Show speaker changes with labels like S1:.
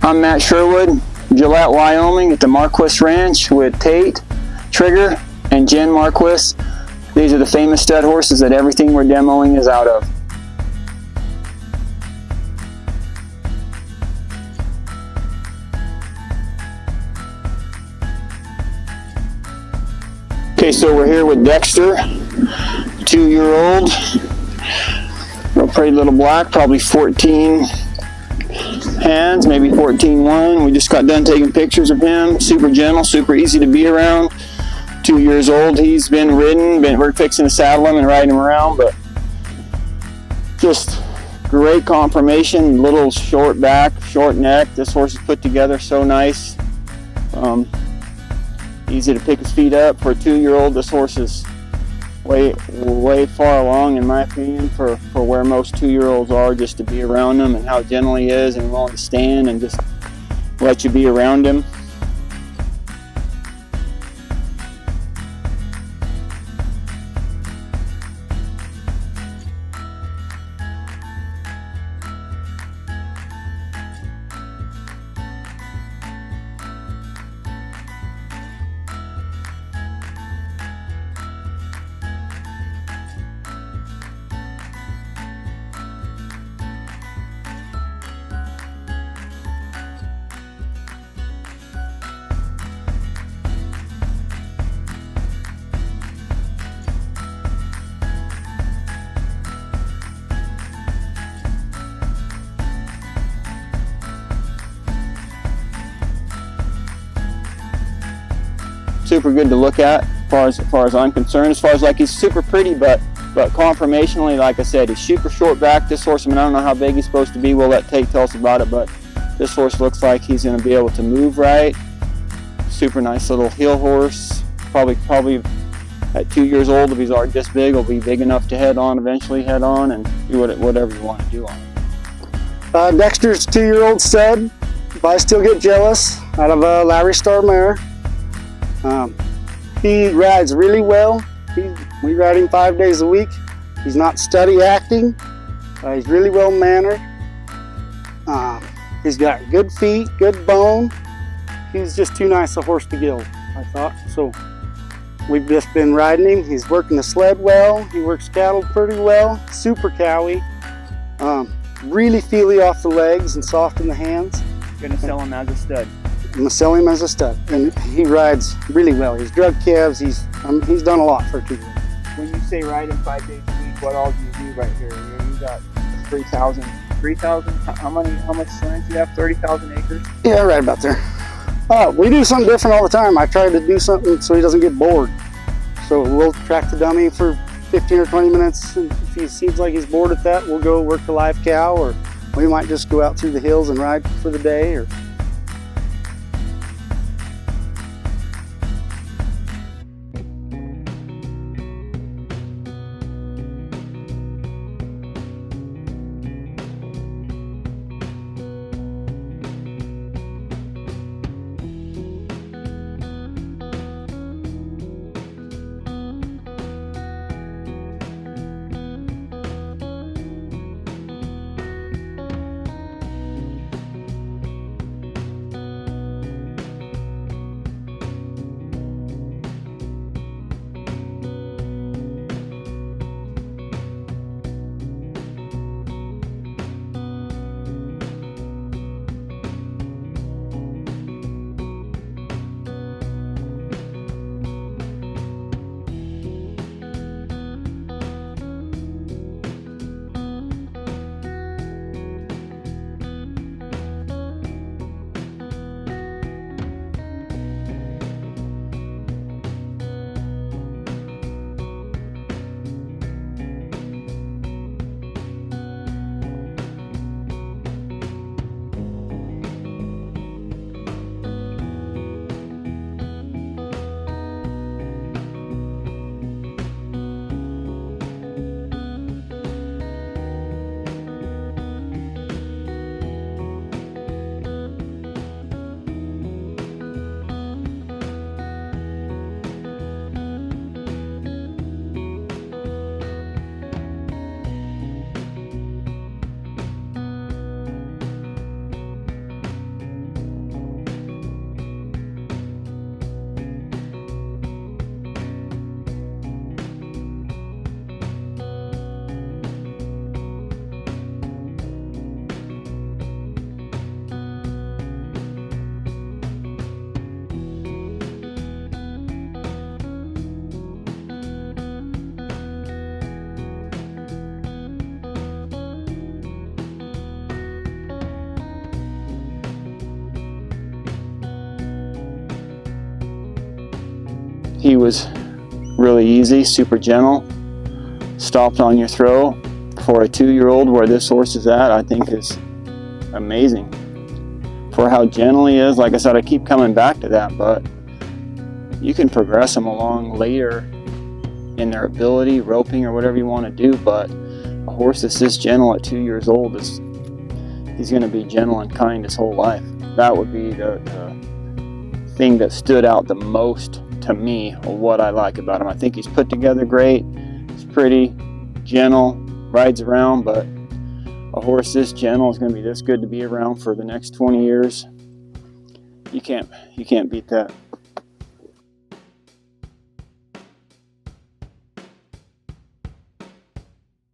S1: I'm Matt Sherwood, Gillette, Wyoming at the Marquiss Ranch with Tate, Trigger, and Jen Marquiss. These are the famous stud horses that everything we're demoing is out of. Okay, so we're here with Dexter, 2-year-old, real pretty little black, probably 14 hands, maybe 14-1. We just got done taking pictures of him. Super gentle, super easy to be around. 2 years old. He's been ridden. We're fixing to saddle him and ride him around, but just great conformation. Little short back, short neck. This horse is put together so nice. Easy to pick his feet up. For a 2-year-old, this horse is way far along, in my opinion, for where most 2-year-olds are, just to be around him and how gentle he is and willing to stand and just let you be around him. Super good to look at, as far as I'm concerned. As far as, like, he's super pretty, but conformationally, like I said, he's super short back. This horse, I mean, I don't know how big he's supposed to be. We'll let Tate tell us about it, but this horse looks like he's going to be able to move right. Super nice little heel horse. Probably at 2 years old, if he's already this big, he'll be big enough to eventually head on and do whatever you want to do on him.
S2: Dexter's 2-year-old stud. If I still get jealous, out of a Lowry Star mare. He rides really well. We ride him 5 days a week. He's not study acting. He's really well mannered. He's got good feet, good bone. He's just too nice a horse to gild, I thought. So we've just been riding him. He's working the sled well. He works cattle pretty well. Super cowy. Really feely off the legs and soft in the hands.
S1: Gonna sell him as a stud.
S2: I'm gonna sell him as a stud, and he rides really well. He's drug calves. He's done a lot for a 2-year-old.
S1: When you say riding 5 days a week, what all do you do right here? You got 3,000. How much land do you have? 30,000 acres?
S2: Yeah, right about there. We do something different all the time. I try to do something so he doesn't get bored. So we'll track the dummy for 15 or 20 minutes. And if he seems like he's bored at that, we'll go work the live cow, or we might just go out through the hills and ride for the day. Or
S1: He was really easy, super gentle, stopped on your throw. For a 2-year-old, where this horse is at, I think is amazing. For how gentle he is, like I said, I keep coming back to that, but you can progress them along later in their ability, roping or whatever you want to do, but a horse that's this gentle at 2 years old, he's going to be gentle and kind his whole life. That would be the thing that stood out the most to me of what I like about him. I think he's put together great, he's pretty, gentle, rides around, but a horse this gentle is going to be this good to be around for the next 20 years. You can't beat that.